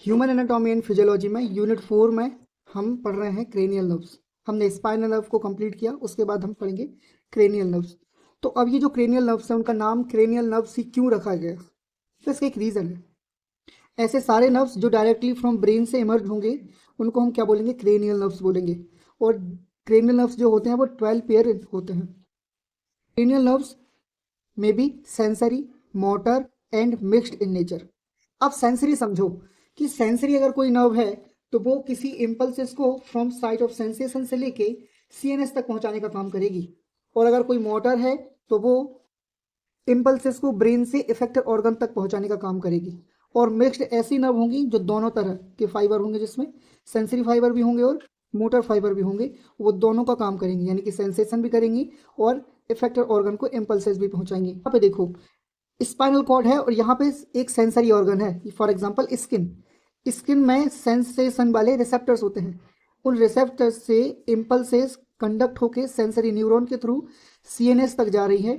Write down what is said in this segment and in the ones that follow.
Human anatomy and physiology में unit 4 में हम पढ़ रहे हैं क्रेनियल नर्व्स। हमने स्पाइनल नर्व को कंप्लीट किया, उसके बाद हम पढ़ेंगे क्रेनियल नर्व्स। तो अब ये जो क्रेनियल नर्व्स हैं उनका नाम क्रेनियल नर्व्स ही क्यों रखा गया, तो इसका एक रीज़न है। ऐसे सारे नर्व्स जो डायरेक्टली फ्रॉम ब्रेन से इमर्ज होंगे उनको हम क्या बोलेंगे, क्रेनियल नर्व्स बोलेंगे। और क्रेनियल नर्व्स जो होते हैं वो 12 पेयर होते हैं। क्रेनियल नर्व्स में be sensory, motor and mixed in nature. अब सेंसरी समझो कि सेंसरी अगर कोई नर्व है तो वो किसी इम्पल्सेस को फ्रॉम साइट ऑफ सेंसेशन से लेके सीएनएस तक पहुंचाने का काम करेगी। और अगर कोई मोटर है तो वो इम्पल्सेस को ब्रेन से इफेक्टिव ऑर्गन तक पहुंचाने का काम करेगी। और मिक्स्ड ऐसी नर्व होंगी जो दोनों तरह के फाइबर होंगे, जिसमें सेंसरी फाइबर भी होंगे और मोटर फाइबर भी होंगे, वो दोनों का काम करेंगी, यानी कि सेंसेशन भी करेंगी और इफेक्टिव ऑर्गन को इम्पल्सेस भी पहुंचाएंगी। यहाँ पे देखो स्पाइनल कॉर्ड है और यहाँ पे एक सेंसरी ऑर्गन है, फॉर एग्जांपल स्किन। स्किन में सेंसेशन वाले रिसेप्टर्स होते हैं, उन रिसेप्टर्स से इम्पल्सेस कंडक्ट होके सेंसरी न्यूरॉन के थ्रू सीएनएस तक जा रही है।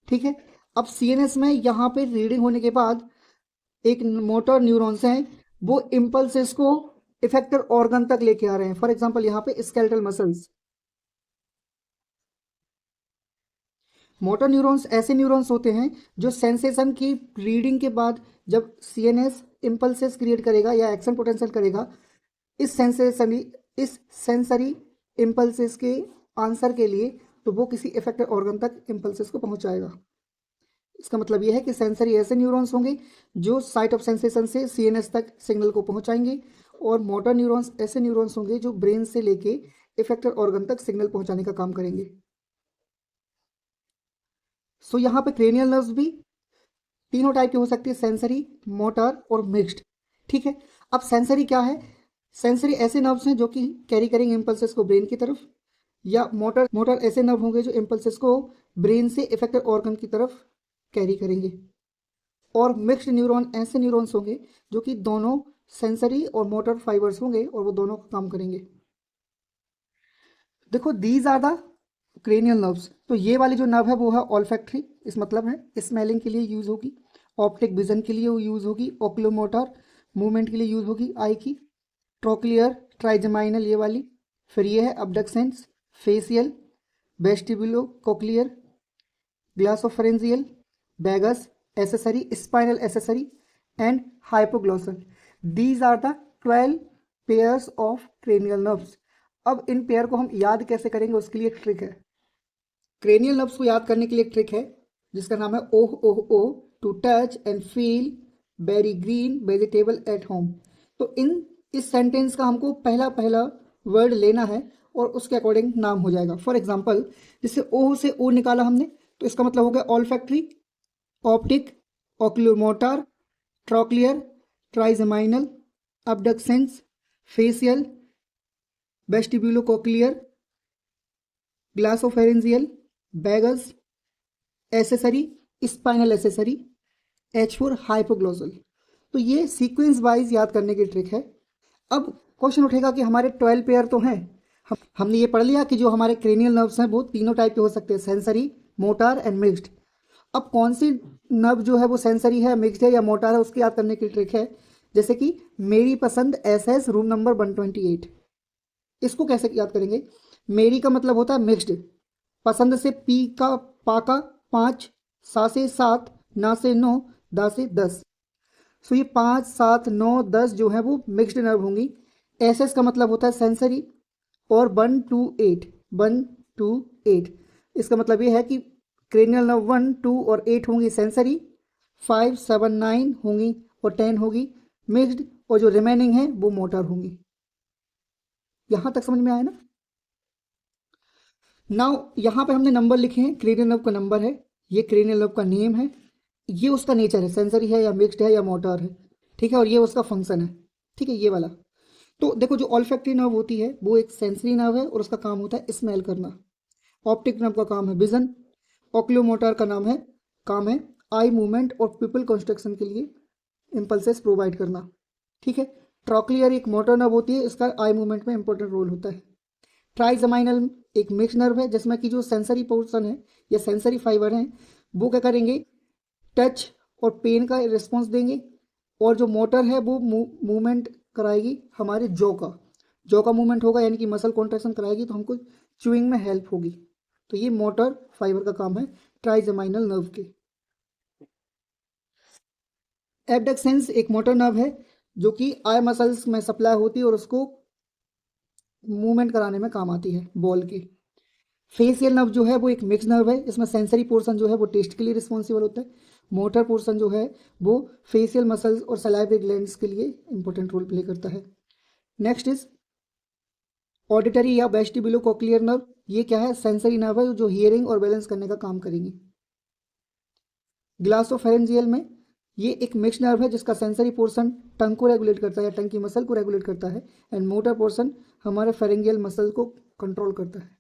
ठीक है, अब सीएनएस में यहाँ पे रीडिंग होने के बाद एक मोटर न्यूरॉन्स हैं, वो इम्पल्सेस को इफेक्टर ऑर्गन तक लेके आ रहे हैं। फॉर एग्जांपल यहाँ पे स्केलेटल मसल्स। मोटर न्यूरॉन्स ऐसे न्यूरॉन्स होते हैं जो सेंसेशन की रीडिंग के बाद जब सीएनएस इम्पल्सेस क्रिएट करेगा या एक्शन पोटेंशियल करेगा, इस सेंसरी इम्पल्सेस के आंसर के लिए, तो वो किसी इफेक्टिव ऑर्गन तक इम्पल्सेस को पहुंचाएगा। इसका मतलब यह है कि सेंसरी ऐसे न्यूरॉन्स होंगे जो साइट ऑफ सेंसेशन से सीएनएस तक सिग्नल को पहुंचाएंगे, और मोटर न्यूरॉन्स ऐसे न्यूरॉन्स होंगे जो ब्रेन से लेके इफेक्टिव ऑर्गन तक सिग्नल पहुंचाने का काम करेंगे। सो यहाँ पे क्रेनियल नर्व्स भी तीनों टाइप की हो सकती है, सेंसरी, मोटर और मिक्स्ड। ठीक है, अब सेंसरी क्या है? सेंसरी ऐसे नर्व्स हैं जो कि कैरी करेंगे इम्पल्सेस को ब्रेन की तरफ, या मोटर मोटर ऐसे नर्व होंगे जो इम्पल्सेस को ब्रेन से इफेक्टिव ऑर्गन की तरफ कैरी करेंगे। और मिक्स्ड न्यूरॉन ऐसे न्यूरॉन्स होंगे जो कि दोनों सेंसरी और मोटर फाइबर्स होंगे और वो दोनों काम करेंगे। देखो these are the cranial nerves. तो ये वाली जो नर्व है वो है ऑल्फैक्टरी, इस मतलब है स्मेलिंग के लिए यूज होगी, ऑप्टिक विजन के लिए वो यूज होगी, ओक्लोमोटर मूवमेंट के लिए यूज होगी आई की, ट्रोक्लियर, ट्राइजेमाइनल ये वाली, फिर ये है abducens, facial, vestibulo cochlear, glossopharyngeal, vagus, accessory, spinal accessory and hypoglossal. These are the 12 pairs of cranial nerves. अब इन पेयर को हम याद कैसे करेंगे, उसके लिए एक ट्रिक है। क्रेनियल नर्व्स को याद करने के लिए एक ट्रिक है जिसका नाम है oh oh oh, to touch and feel very green vegetable at home. तो इस सेंटेंस का हमको पहला पहला वर्ड लेना है और उसके अकॉर्डिंग नाम हो जाएगा। फॉर एग्जाम्पल, जैसे ओह से ओ निकाला हमने तो इसका मतलब हो गया olfactory, optic, oculomotor, trochlear, trigeminal, abducens, facial, vestibulocochlear, glossopharyngeal, vagus, accessory, spinal accessory, H4 hypoglossal. तो ये सीक्वेंस वाइज याद करने की ट्रिक है। अब क्वेश्चन उठेगा कि हमारे 12 पेयर तो हैं, हमने ये पढ़ लिया कि जो हमारे क्रेनियल नर्व्स हैं वो तीनों टाइप के हो सकते हैं, सेंसरी, मोटर एंड मिक्स्ड। अब कौन सी नर्व जो है वो सेंसरी है, मिक्स्ड है या मोटर है, उसकी याद करने की ट्रिक है। जैसे कि मेरी पसंद SS रूम नंबर 128, इसको कैसे याद करेंगे? मेरी का मतलब होता है मिक्स्ड, पसंद से पी का पाका 5, सा से 7, ना से 9, दा से 10। सो ये 5, 7, 9, 10 जो है वो मिक्स्ड नर्व होंगी। एसएस का मतलब होता है सेंसरी, और 1 to 8, 1 to 8 इसका मतलब ये है कि क्रेनियल नर्व 1, 2 और 8 होंगी सेंसरी, 5, 7, 9 होंगी और 10 होगी मिक्स्ड, और जो रिमेनिंग है वो मोटर होंगी। यहां तक समझ में आया ना? नाउ यहाँ पे हमने नंबर लिखे हैं, क्रेनियल नर्व का नंबर है, ये क्रेनियल नर्व का नेम है, ये उसका नेचर है, सेंसरी है या मिक्स्ड है या मोटर है। ठीक है, और ये उसका फंक्शन है। ठीक है, ये वाला। तो देखो जो ऑल्फैक्टरी नर्व होती है वो एक सेंसरी नर्व है और उसका काम होता है स्मेल करना। ऑप्टिक नर्व का काम है विजन। ऑक्लोमोटर का काम है आई मूवमेंट और पिपल कंस्ट्रक्शन के लिए इम्पल्सेस प्रोवाइड करना। ठीक है, ट्रोक्लियर एक मोटर नर्व होती है, इसका आई मूवमेंट में इंपॉर्टेंट रोल होता है। ट्राइजेमाइनल एक मिक्स नर्व है जिसमें कि जो सेंसरी पोर्शन है या सेंसरी फाइबर हैं वो क्या करेंगे, टच और पेन का रिस्पॉन्स देंगे, और जो मोटर है वो मूवमेंट कराएगी हमारे जॉ का मूवमेंट होगा, यानी कि मसल कॉन्ट्रैक्शन कराएगी, तो हमको च्यूइंग में हेल्प होगी। तो ये मोटर फाइबर का काम है ट्राइजेमाइनल नर्व के। एबडक्सेंस एक मोटर नर्व है जो कि आई मसल्स में सप्लाई होती है और उसको मूवमेंट कराने में काम आती है बॉल की। फेशियल नर्व जो है वो एक मिक्स नर्व है, इसमें सेंसरी पोर्शन जो है वो टेस्ट के लिए रिस्पॉन्सिबल होता है, मोटर पोर्शन जो है वो फेशियल मसल्स और सलाइवरी ग्लैंड्स के लिए इंपॉर्टेंट रोल प्ले करता है। नेक्स्ट इज ऑडिटरी या वेस्टिबुलो कॉक्लियर नर्व। ये क्या है? सेंसरी नर्व है जो हियरिंग और बैलेंस करने का काम करेंगी। ग्लासोफेरेंजियल में ये एक मिक्स नर्व है जिसका सेंसरी पोर्शन टंग को रेगुलेट करता है या टंग की मसल को रेगुलेट करता है, एंड मोटर पोर्शन हमारे फेरेंजियल मसल को कंट्रोल करता है।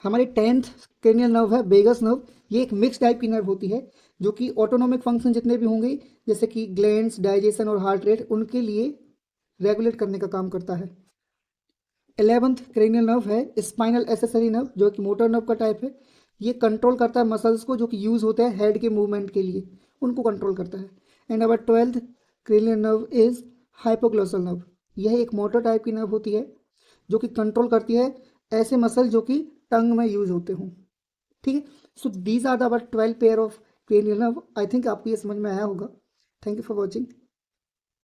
हमारी 10th क्रेनियल नर्व है वेगस नर्व। ये एक मिक्स टाइप की नर्व होती है जो कि ऑटोनॉमिक फंक्शन जितने भी होंगे जैसे कि ग्लैंड्स, डाइजेशन और हार्ट रेट, उनके लिए रेगुलेट करने का काम करता है। 11th क्रेनियल नर्व है स्पाइनल एसेसरी नर्व जो कि मोटर नर्व का टाइप है। ये कंट्रोल करता है मसल्स को जो कि यूज होते हैं हेड के मूवमेंट के लिए, उनको कंट्रोल करता है। And our 12th cranial nerve is hypoglossal nerve. यह एक मोटर टाइप की नर्व होती है जो कि कंट्रोल करती है ऐसे मसल जो कि टंग में यूज होते हों। ठीक है, so these are the our 12 pair of cranial nerve. I think आपको ये समझ में आया होगा। Thank you for watching.